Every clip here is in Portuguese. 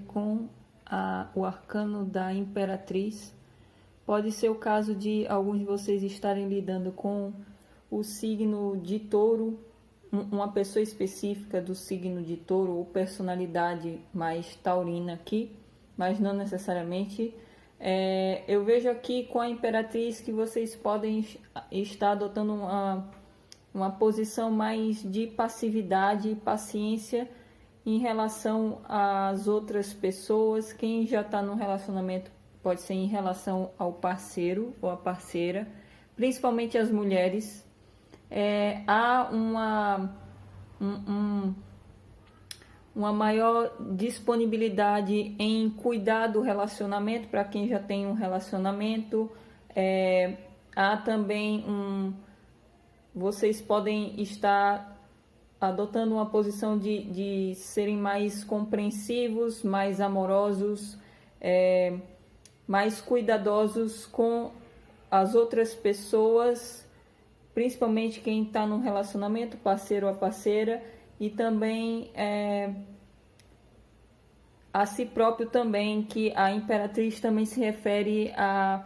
com o arcano da Imperatriz. Pode ser o caso de alguns de vocês estarem lidando com o signo de Touro, uma pessoa específica do signo de Touro ou personalidade mais taurina aqui, mas não necessariamente. Eu vejo aqui com a Imperatriz que vocês podem estar adotando uma posição mais de passividade e paciência em relação às outras pessoas. Quem já está no relacionamento pode ser em relação ao parceiro ou a parceira, principalmente as mulheres. Há uma maior disponibilidade em cuidar do relacionamento para quem já tem um relacionamento. Há também vocês podem estar adotando uma posição de serem mais compreensivos, mais amorosos, mais cuidadosos com as outras pessoas, principalmente quem está num relacionamento, parceiro ou parceira, e também a si próprio também, que a Imperatriz também se refere a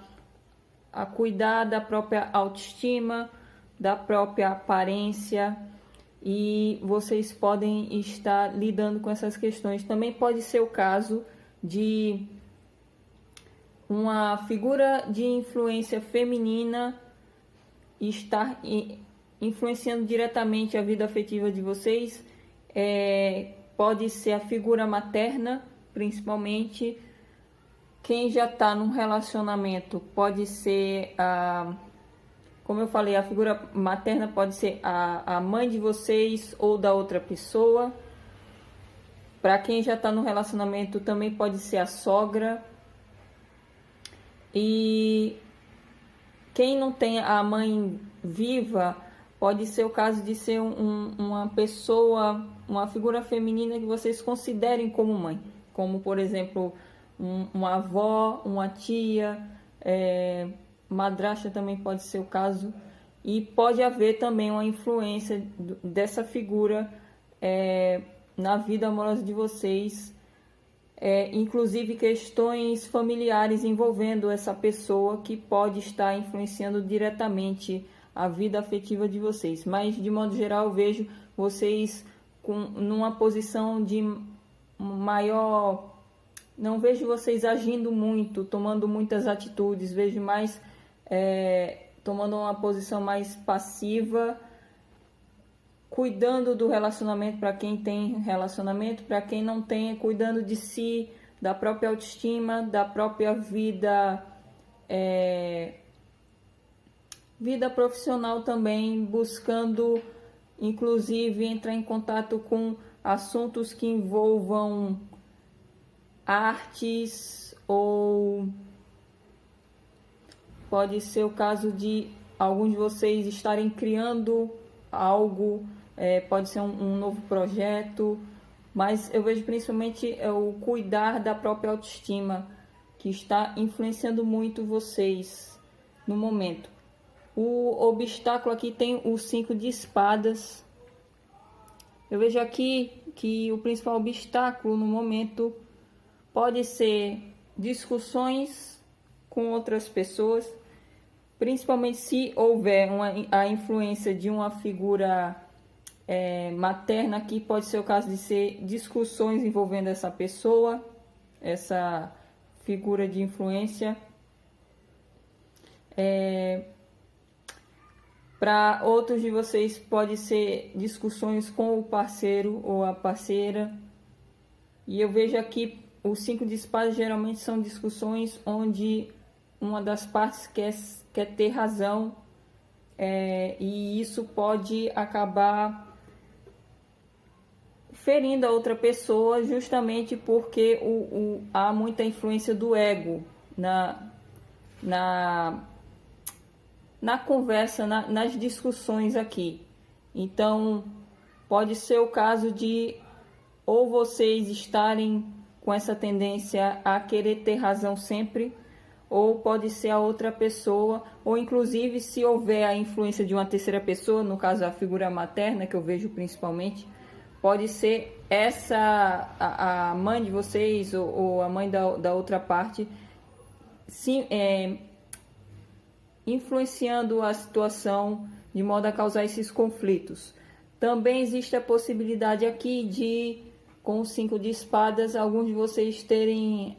cuidar da própria autoestima, da própria aparência, e vocês podem estar lidando com essas questões. Também pode ser o caso de uma figura de influência feminina estar influenciando diretamente a vida afetiva de vocês. Pode ser a figura materna, principalmente. Quem já está num relacionamento pode ser como eu falei, a figura materna pode ser a mãe de vocês ou da outra pessoa. Para quem já está no relacionamento também pode ser a sogra. E quem não tem a mãe viva, pode ser o caso de ser uma pessoa, uma figura feminina que vocês considerem como mãe. Como, por exemplo, uma avó, uma tia, madrasta também pode ser o caso. E pode haver também uma influência dessa figura na vida amorosa de vocês. Inclusive questões familiares envolvendo essa pessoa que pode estar influenciando diretamente a vida afetiva de vocês. Mas, de modo geral, eu vejo vocês numa posição de maior... Não vejo vocês agindo muito, tomando muitas atitudes. Vejo mais tomando uma posição mais passiva, cuidando do relacionamento para quem tem relacionamento, para quem não tem, cuidando de si, da própria autoestima, da própria vida profissional também, buscando inclusive entrar em contato com assuntos que envolvam artes, ou pode ser o caso de alguns de vocês estarem criando algo, pode ser um novo projeto, mas eu vejo principalmente o cuidar da própria autoestima, que está influenciando muito vocês no momento. O obstáculo aqui tem o 5 de espadas. Eu vejo aqui que o principal obstáculo no momento pode ser discussões com outras pessoas, principalmente se houver a influência de uma figura materna. Aqui pode ser o caso de ser discussões envolvendo essa pessoa, essa figura de influência. Para outros de vocês pode ser discussões com o parceiro ou a parceira. E eu vejo aqui o 5 de espadas geralmente são discussões onde uma das partes quer ter razão, e isso pode acabar ferindo a outra pessoa, justamente porque há muita influência do ego na conversa, nas discussões aqui. Então, pode ser o caso de ou vocês estarem com essa tendência a querer ter razão sempre, ou pode ser a outra pessoa, ou inclusive se houver a influência de uma terceira pessoa, no caso a figura materna, que eu vejo principalmente, pode ser a mãe de vocês ou a mãe da outra parte influenciando a situação de modo a causar esses conflitos. Também existe a possibilidade aqui de, com o 5 de espadas, alguns de vocês terem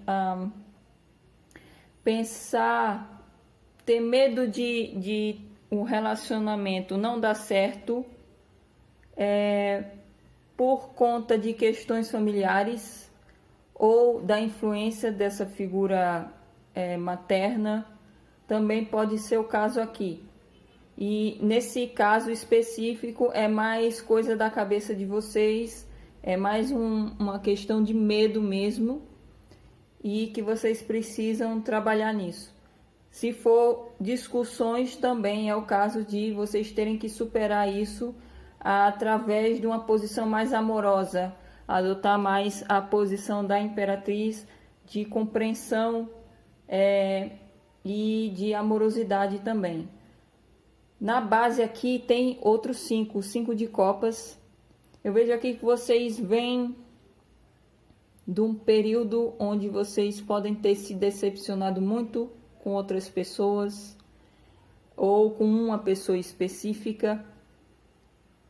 ter medo de um relacionamento não dar certo por conta de questões familiares ou da influência dessa figura materna. Também pode ser o caso aqui. E nesse caso específico é mais coisa da cabeça de vocês, é mais uma questão de medo mesmo, e que vocês precisam trabalhar nisso. Se for discussões, também é o caso de vocês terem que superar isso através de uma posição mais amorosa, adotar mais a posição da imperatriz de compreensão e de amorosidade também. Na base aqui tem outros 5, 5 de copas. Eu vejo aqui que vocês vêm de um período onde vocês podem ter se decepcionado muito com outras pessoas ou com uma pessoa específica.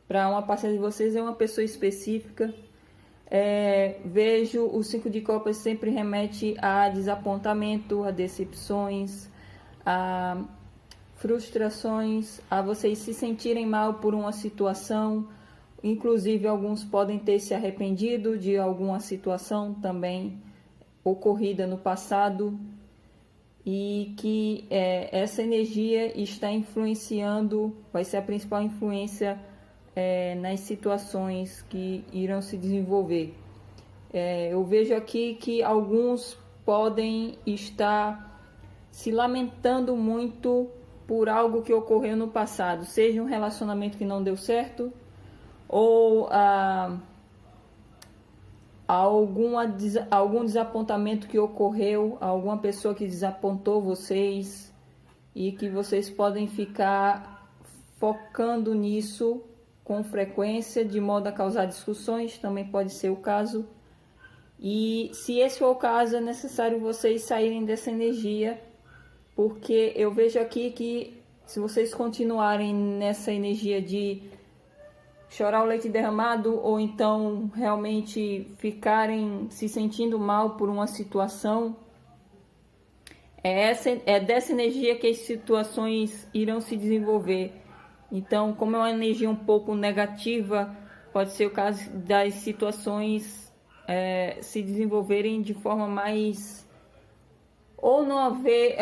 Para uma parcela de vocês é uma pessoa específica. Vejo o 5 de copas sempre remete a desapontamento, a decepções, a frustrações, a vocês se sentirem mal por uma situação. Inclusive alguns podem ter se arrependido de alguma situação também ocorrida no passado, e que essa energia está influenciando, vai ser a principal influência nas situações que irão se desenvolver. Eu vejo aqui que alguns podem estar se lamentando muito por algo que ocorreu no passado, seja um relacionamento que não deu certo, ou algum desapontamento que ocorreu, alguma pessoa que desapontou vocês, e que vocês podem ficar focando nisso com frequência, de modo a causar discussões, também pode ser o caso. E se esse for o caso, é necessário vocês saírem dessa energia, porque eu vejo aqui que se vocês continuarem nessa energia de chorar o leite derramado, ou então realmente ficarem se sentindo mal por uma situação, é dessa energia que as situações irão se desenvolver. Então, como é uma energia um pouco negativa, pode ser o caso das situações se desenvolverem de forma mais, ou não haver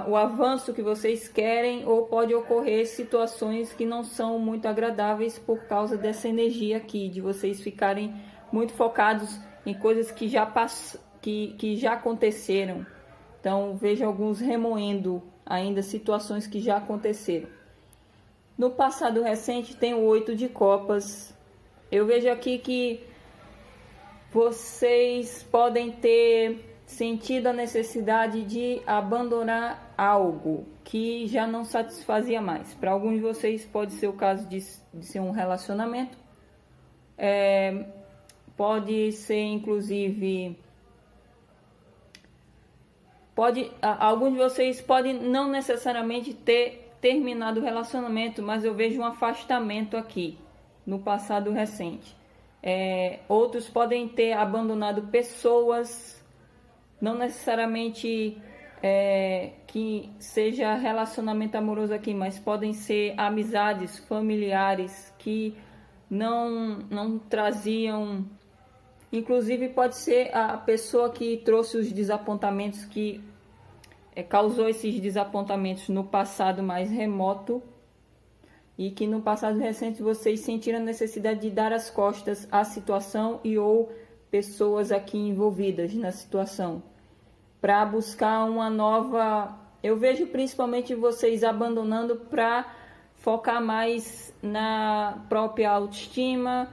o avanço que vocês querem, ou pode ocorrer situações que não são muito agradáveis por causa dessa energia aqui, de vocês ficarem muito focados em coisas que já aconteceram. Então, vejo alguns remoendo ainda situações que já aconteceram. No passado recente tem o 8 de copas. Eu vejo aqui que vocês podem ter sentido a necessidade de abandonar algo que já não satisfazia mais. Para alguns de vocês pode ser o caso de ser um relacionamento. Pode ser inclusive... alguns de vocês podem não necessariamente ter terminado o relacionamento, mas eu vejo um afastamento aqui no passado recente. Outros podem ter abandonado pessoas, não necessariamente que seja relacionamento amoroso aqui, mas podem ser amizades, familiares que não traziam. Inclusive pode ser a pessoa que trouxe os desapontamentos, que causou esses desapontamentos no passado mais remoto, e que no passado recente vocês sentiram a necessidade de dar as costas à situação e ou pessoas aqui envolvidas na situação, para buscar uma nova... Eu vejo principalmente vocês abandonando para focar mais na própria autoestima,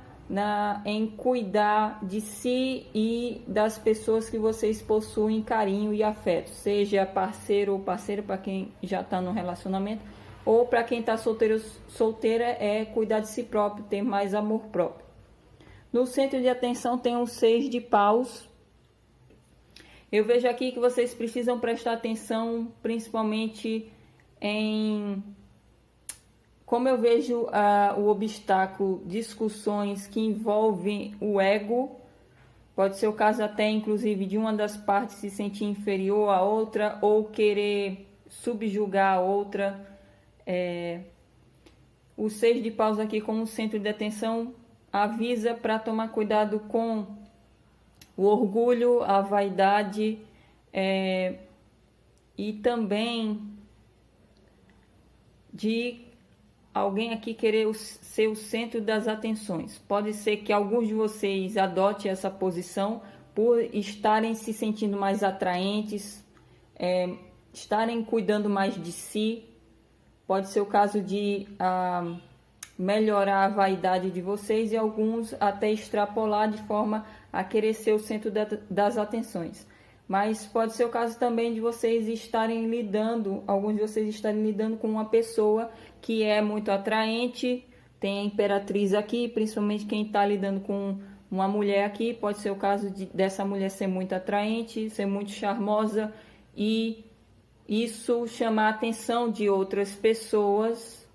em cuidar de si e das pessoas que vocês possuem carinho e afeto, seja parceiro ou parceira, para quem já está no relacionamento, ou para quem está solteira, cuidar de si próprio, ter mais amor próprio. No centro de atenção tem um 6 de paus. Eu vejo aqui que vocês precisam prestar atenção principalmente em... Como eu vejo o obstáculo, discussões que envolvem o ego, pode ser o caso até inclusive de uma das partes se sentir inferior à outra ou querer subjugar a outra. O 6 de paus aqui como centro de atenção avisa para tomar cuidado com o orgulho, a vaidade e também de alguém aqui querer ser o centro das atenções. Pode ser que alguns de vocês adotem essa posição por estarem se sentindo mais atraentes, estarem cuidando mais de si. Pode ser o caso de melhorar a vaidade de vocês e alguns até extrapolar de forma a querer ser o centro das atenções. Mas pode ser o caso também de vocês estarem lidando, alguns de vocês estarem lidando com uma pessoa que é muito atraente. Tem a imperatriz aqui, principalmente quem está lidando com uma mulher aqui. Pode ser o caso dessa mulher ser muito atraente, ser muito charmosa e isso chamar a atenção de outras pessoas.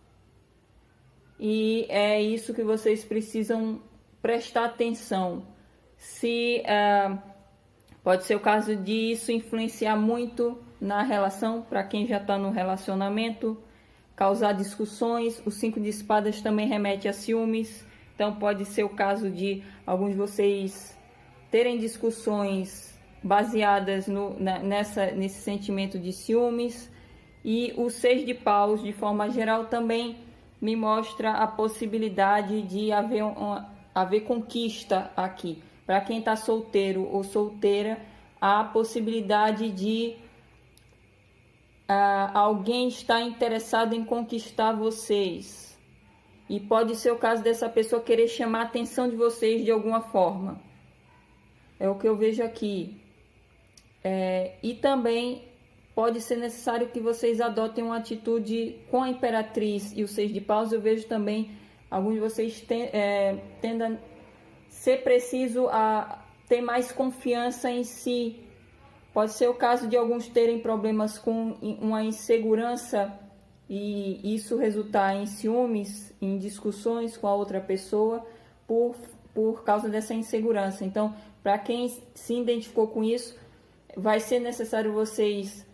E é isso que vocês precisam prestar atenção. Pode ser o caso de isso influenciar muito na relação, para quem já está no relacionamento, causar discussões. O 5 de espadas também remete a ciúmes, então pode ser o caso de alguns de vocês terem discussões baseadas nesse sentimento de ciúmes. E o 6 de paus, de forma geral, também me mostra a possibilidade de haver conquista aqui. Para quem está solteiro ou solteira, há a possibilidade de alguém estar interessado em conquistar vocês. E pode ser o caso dessa pessoa querer chamar a atenção de vocês de alguma forma. É o que eu vejo aqui. E também pode ser necessário que vocês adotem uma atitude com a imperatriz e o 6 de paus. Eu vejo também alguns de vocês tendem ser preciso a ter mais confiança em si. Pode ser o caso de alguns terem problemas com uma insegurança e isso resultar em ciúmes, em discussões com a outra pessoa por causa dessa insegurança. Então, para quem se identificou com isso, vai ser necessário vocês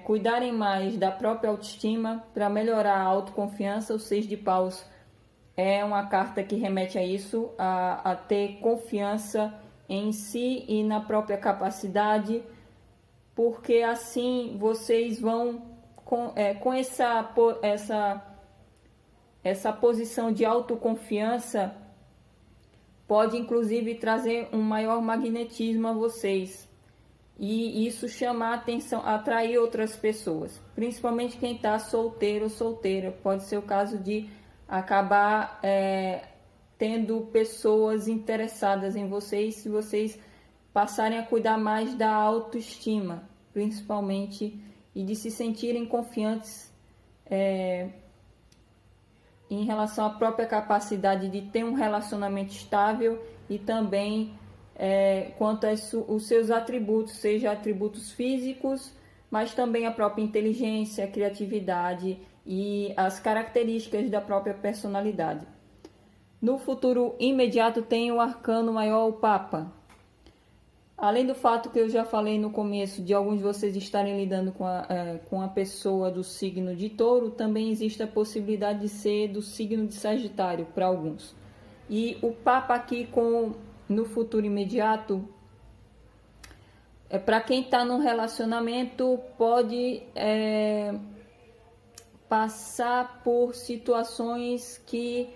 cuidarem mais da própria autoestima para melhorar a autoconfiança. O 6 de paus é uma carta que remete a isso, a ter confiança em si e na própria capacidade, porque assim vocês vão com essa posição de autoconfiança, pode inclusive trazer um maior magnetismo a vocês e isso chamar a atenção, atrair outras pessoas, principalmente quem está solteiro ou solteira. Pode ser o caso de acabar tendo pessoas interessadas em vocês se vocês passarem a cuidar mais da autoestima, principalmente, e de se sentirem confiantes em relação à própria capacidade de ter um relacionamento estável e também quanto aos seus atributos, seja atributos físicos, mas também a própria inteligência, a criatividade e as características da própria personalidade. No futuro imediato tem o arcano maior, o Papa. Além do fato que eu já falei no começo de alguns de vocês estarem lidando com a pessoa do signo de Touro, também existe a possibilidade de ser do signo de Sagitário para alguns. E o Papa aqui no futuro imediato, para quem está num relacionamento, pode passar por situações que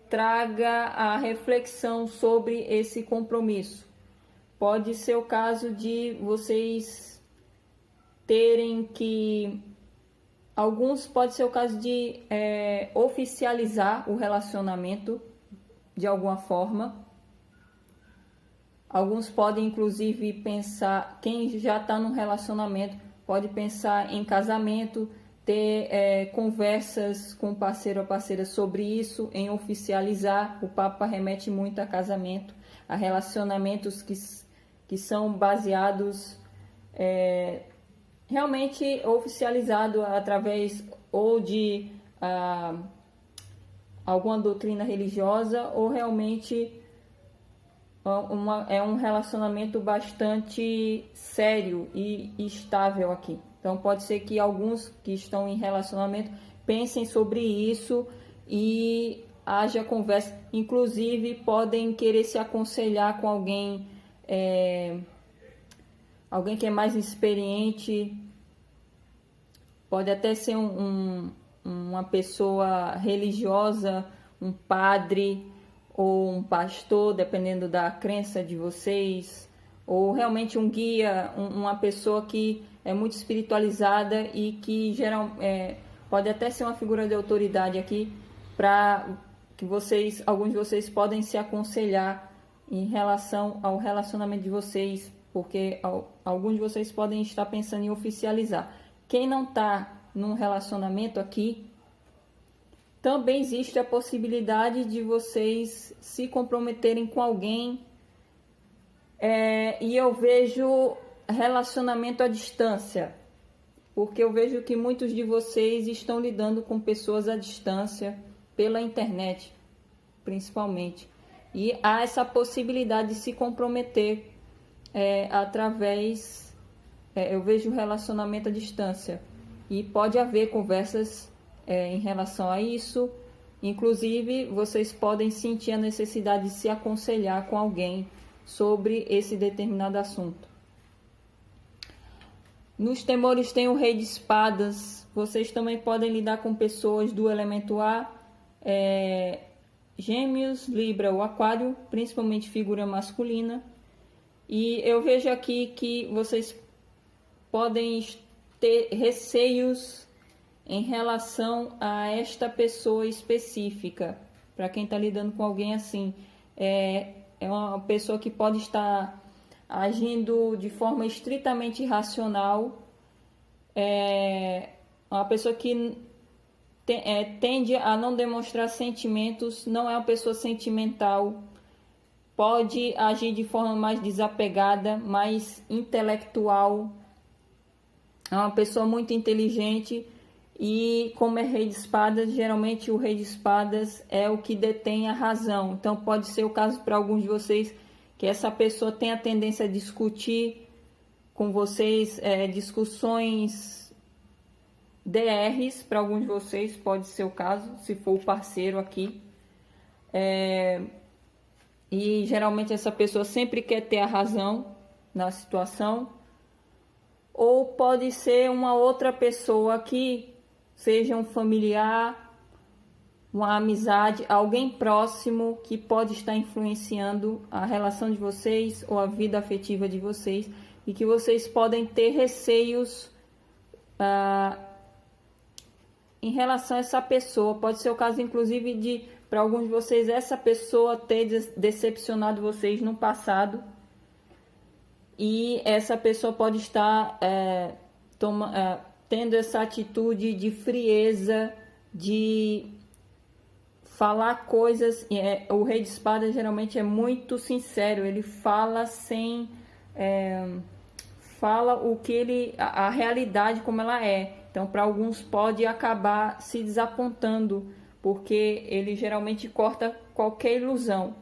traga a reflexão sobre esse compromisso. Pode ser o caso de vocês terem que... Alguns pode ser o caso de oficializar o relacionamento de alguma forma. Alguns podem inclusive pensar, quem já está num relacionamento pode pensar em casamento, ter conversas com o parceiro ou parceira sobre isso, em oficializar. O Papa remete muito a casamento, a relacionamentos que são baseados realmente oficializado através ou de alguma doutrina religiosa, ou realmente é um relacionamento bastante sério e estável aqui. Então pode ser que alguns que estão em relacionamento pensem sobre isso e haja conversa. Inclusive podem querer se aconselhar com alguém que é mais experiente. Pode até ser uma pessoa religiosa, um padre ou um pastor, dependendo da crença de vocês, ou realmente um guia, uma pessoa que é muito espiritualizada e que pode até ser uma figura de autoridade aqui, para que alguns de vocês podem se aconselhar em relação ao relacionamento de vocês, porque alguns de vocês podem estar pensando em oficializar. Quem não está num relacionamento aqui, também existe a possibilidade de vocês se comprometerem com alguém. E eu vejo relacionamento à distância, porque eu vejo que muitos de vocês estão lidando com pessoas à distância, pela internet, principalmente. E há essa possibilidade de se comprometer através... eu vejo relacionamento à distância. E pode haver conversas em relação a isso. Inclusive, vocês podem sentir a necessidade de se aconselhar com alguém sobre esse determinado assunto. Nos temores tem o Rei de Espadas. Vocês também podem lidar com pessoas do elemento ar, Gêmeos, Libra ou Aquário, principalmente figura masculina. E eu vejo aqui que vocês podem ter receios em relação a esta pessoa específica. Para quem está lidando com alguém assim, é uma pessoa que pode estar agindo de forma estritamente irracional, uma pessoa que tende a não demonstrar sentimentos, não é uma pessoa sentimental, pode agir de forma mais desapegada, mais intelectual, é uma pessoa muito inteligente. E como é Rei de Espadas, geralmente o Rei de Espadas é o que detém a razão. Então pode ser o caso para alguns de vocês que essa pessoa tem a tendência a discutir com vocês, discussões DRs, para alguns de vocês pode ser o caso, se for o parceiro aqui. E geralmente essa pessoa sempre quer ter a razão na situação. Ou pode ser uma outra pessoa que seja um familiar, uma amizade, alguém próximo que pode estar influenciando a relação de vocês ou a vida afetiva de vocês, e que vocês podem ter receios em relação a essa pessoa. Pode ser o caso, inclusive, de, para alguns de vocês, essa pessoa ter decepcionado vocês no passado, e essa pessoa pode estar tendo essa atitude de frieza, de falar coisas. O Rei de Espadas geralmente é muito sincero, ele fala sem... fala o que a realidade como ela é. Então, para alguns pode acabar se desapontando, porque ele geralmente corta qualquer ilusão.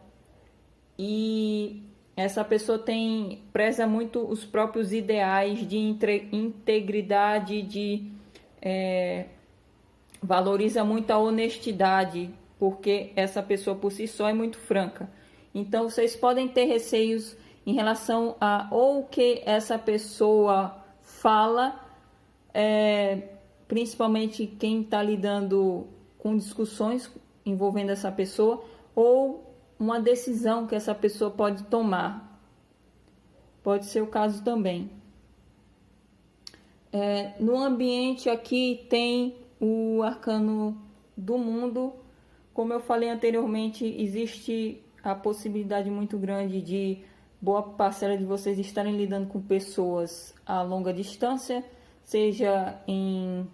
E essa pessoa preza muito os próprios ideais de integridade, valoriza muito a honestidade, porque essa pessoa por si só é muito franca. Então vocês podem ter receios em relação a ou que essa pessoa fala, principalmente quem está lidando com discussões envolvendo essa pessoa, ou uma decisão que essa pessoa pode tomar. Pode ser o caso também. No ambiente aqui tem o arcano do mundo. Como eu falei anteriormente, existe a possibilidade muito grande de boa parcela de vocês estarem lidando com pessoas a longa distância, seja em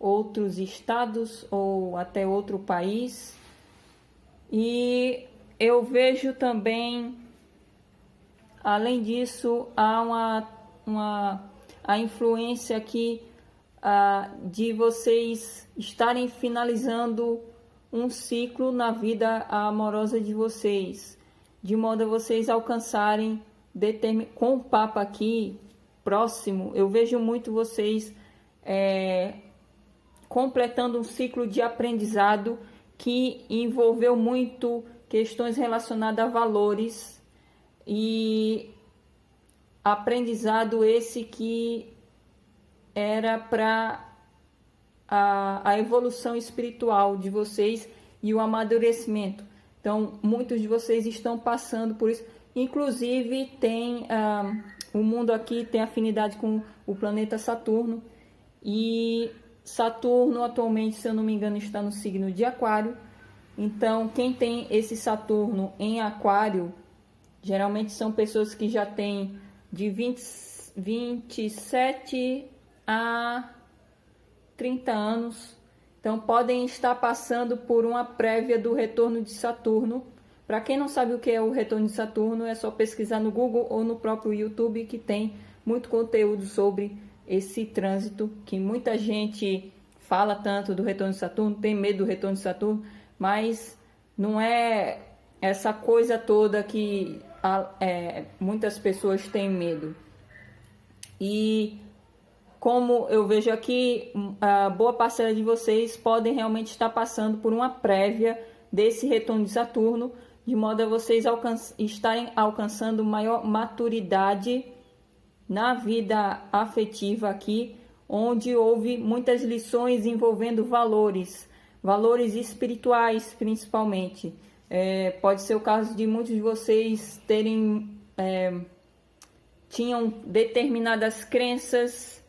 outros estados ou até outro país. E eu vejo também, além disso, há a influência aqui de vocês estarem finalizando um ciclo na vida amorosa de vocês, de modo a vocês alcançarem, com o Papa aqui próximo, eu vejo muito vocês completando um ciclo de aprendizado que envolveu muito questões relacionadas a valores, e aprendizado esse que era para a evolução espiritual de vocês e o amadurecimento. Então, muitos de vocês estão passando por isso. Inclusive, o mundo aqui tem afinidade com o planeta Saturno. E Saturno, atualmente, se eu não me engano, está no signo de Aquário. Então, quem tem esse Saturno em Aquário, geralmente são pessoas que já têm de 27 a 30 anos. Então, podem estar passando por uma prévia do retorno de Saturno. Para quem não sabe o que é o retorno de Saturno, é só pesquisar no Google ou no próprio YouTube, que tem muito conteúdo sobre esse trânsito, que muita gente fala tanto do retorno de Saturno, tem medo do retorno de Saturno, mas não é essa coisa toda que muitas pessoas têm medo. E como eu vejo aqui, a boa parcela de vocês podem realmente estar passando por uma prévia desse retorno de Saturno, de modo a vocês estarem alcançando maior maturidade na vida afetiva aqui, onde houve muitas lições envolvendo valores espirituais principalmente. Pode ser o caso de muitos de vocês tinham determinadas crenças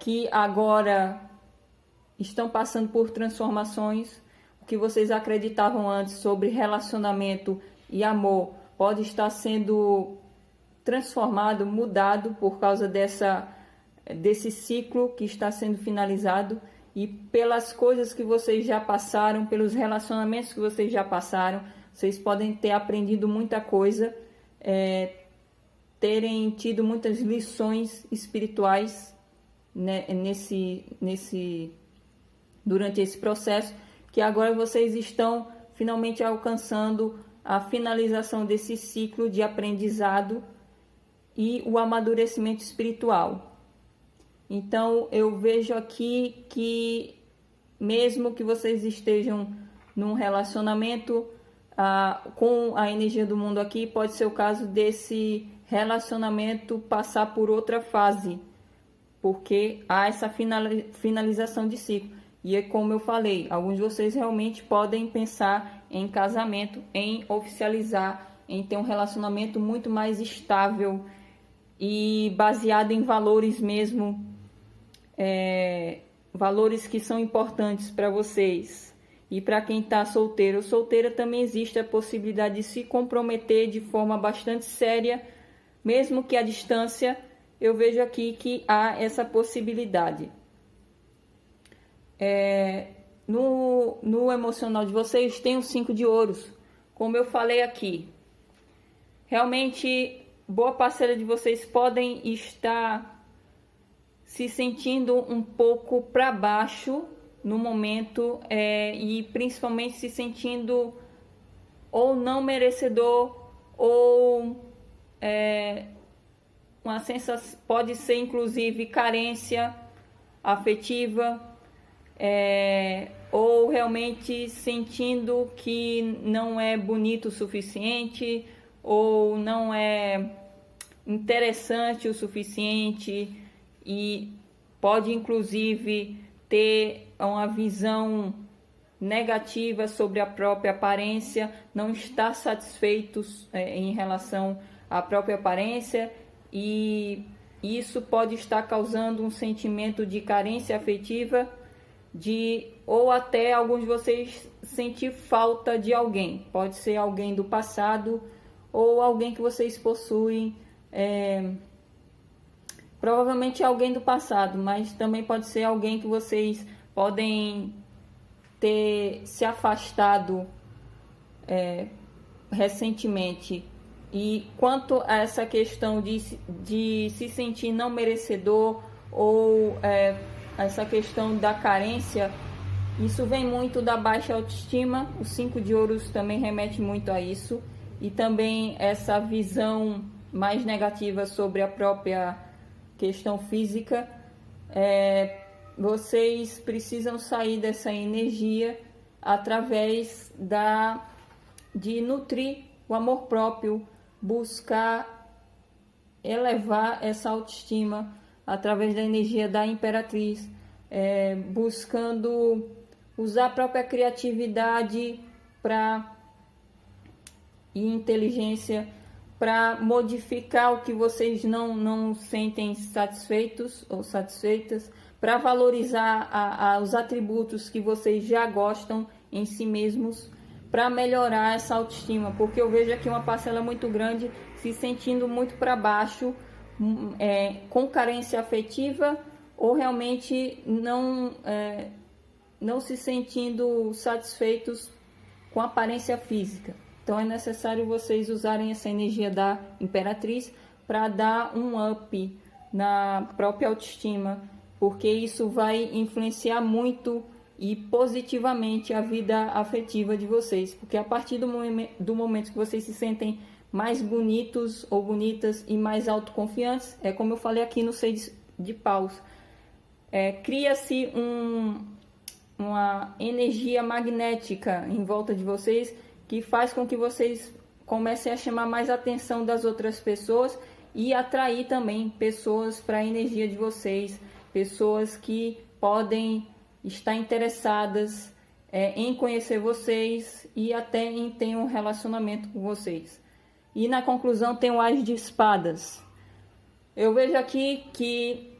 que agora estão passando por transformações. O que vocês acreditavam antes sobre relacionamento e amor pode estar sendo transformado, mudado por causa desse ciclo que está sendo finalizado, e pelas coisas que vocês já passaram, pelos relacionamentos que vocês já passaram, vocês podem ter aprendido muita coisa, terem tido muitas lições espirituais, né, durante esse processo, que agora vocês estão finalmente alcançando a finalização desse ciclo de aprendizado e o amadurecimento espiritual. Então, eu vejo aqui que, mesmo que vocês estejam num relacionamento com a energia do mundo aqui, pode ser o caso desse relacionamento passar por outra fase, porque há essa finalização de ciclo. E é como eu falei, alguns de vocês realmente podem pensar em casamento, em oficializar, em ter um relacionamento muito mais estável e baseado em valores mesmo, valores que são importantes para vocês. E para quem está solteiro ou solteira, também existe a possibilidade de se comprometer de forma bastante séria, mesmo que à distância. Eu vejo aqui que há essa possibilidade. No emocional de vocês tem o 5 de ouros, como eu falei aqui. Realmente, boa parcela de vocês podem estar se sentindo um pouco para baixo no momento, e principalmente se sentindo ou não merecedor, ou uma sensação, pode ser inclusive carência afetiva, ou realmente sentindo que não é bonito o suficiente, ou não é interessante o suficiente, e pode inclusive ter uma visão negativa sobre a própria aparência, não estar satisfeitos em relação à própria aparência, e isso pode estar causando um sentimento de carência afetiva, ou até alguns de vocês sentir falta de alguém. Pode ser alguém do passado ou alguém que vocês possuem Provavelmente é alguém do passado, mas também pode ser alguém que vocês podem ter se afastado recentemente. E quanto a essa questão de se sentir não merecedor ou essa questão da carência, isso vem muito da baixa autoestima. O 5 de ouros também remete muito a isso. E também essa visão mais negativa sobre a própria questão física. Vocês precisam sair dessa energia através de nutrir o amor próprio, buscar elevar essa autoestima através da energia da Imperatriz, buscando usar a própria criatividade e inteligência para modificar o que vocês não sentem satisfeitos ou satisfeitas, para valorizar os atributos que vocês já gostam em si mesmos, para melhorar essa autoestima, porque eu vejo aqui uma parcela muito grande se sentindo muito para baixo, com carência afetiva, ou realmente não se sentindo satisfeitos com a aparência física. Então é necessário vocês usarem essa energia da Imperatriz para dar um up na própria autoestima, porque isso vai influenciar muito e positivamente a vida afetiva de vocês, porque a partir do momento que vocês se sentem mais bonitos ou bonitas e mais autoconfiantes, como eu falei aqui no 6 de paus, cria-se uma energia magnética em volta de vocês que faz com que vocês comecem a chamar mais a atenção das outras pessoas e atrair também pessoas para a energia de vocês, pessoas que podem estar interessadas em conhecer vocês e até em ter um relacionamento com vocês. E na conclusão tem o As de Espadas. Eu vejo aqui que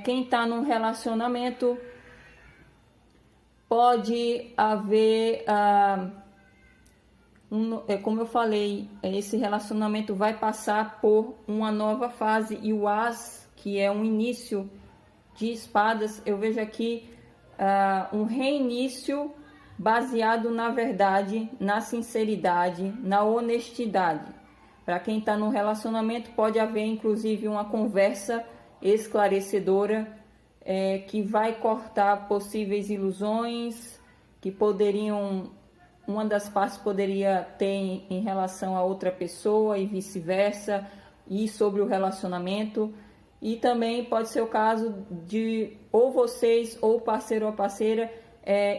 quem está num relacionamento pode haver, como eu falei, esse relacionamento vai passar por uma nova fase, e o As, que é um início de espadas, eu vejo aqui um reinício baseado na verdade, na sinceridade, na honestidade. Para quem está no relacionamento, pode haver inclusive uma conversa esclarecedora que vai cortar possíveis ilusões que uma das partes poderia ter em relação a outra pessoa e vice-versa, e sobre o relacionamento. E também pode ser o caso de ou vocês ou o parceiro ou a parceira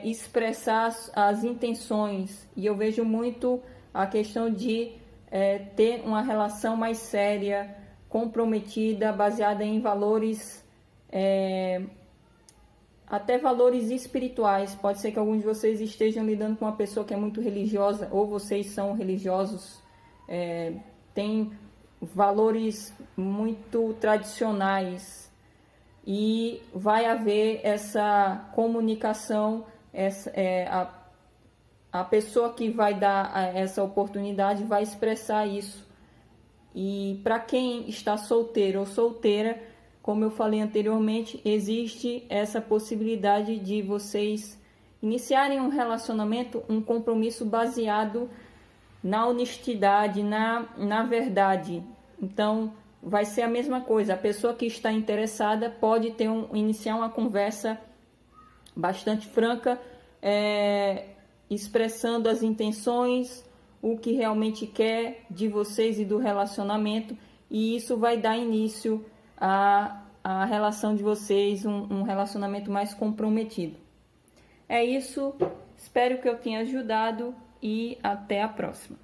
expressar as intenções. E eu vejo muito a questão de ter uma relação mais séria, comprometida, baseada em valores, até valores espirituais. Pode ser que alguns de vocês estejam lidando com uma pessoa que é muito religiosa, ou vocês são religiosos, têm valores muito tradicionais, e vai haver essa comunicação, a pessoa que vai dar essa oportunidade vai expressar isso. E para quem está solteiro ou solteira, como eu falei anteriormente, existe essa possibilidade de vocês iniciarem um relacionamento, um compromisso baseado na honestidade, na verdade. Então, vai ser a mesma coisa. A pessoa que está interessada pode iniciar uma conversa bastante franca, expressando as intenções, o que realmente quer de vocês e do relacionamento, e isso vai dar início à relação de vocês, um relacionamento mais comprometido. É isso, espero que eu tenha ajudado e até a próxima.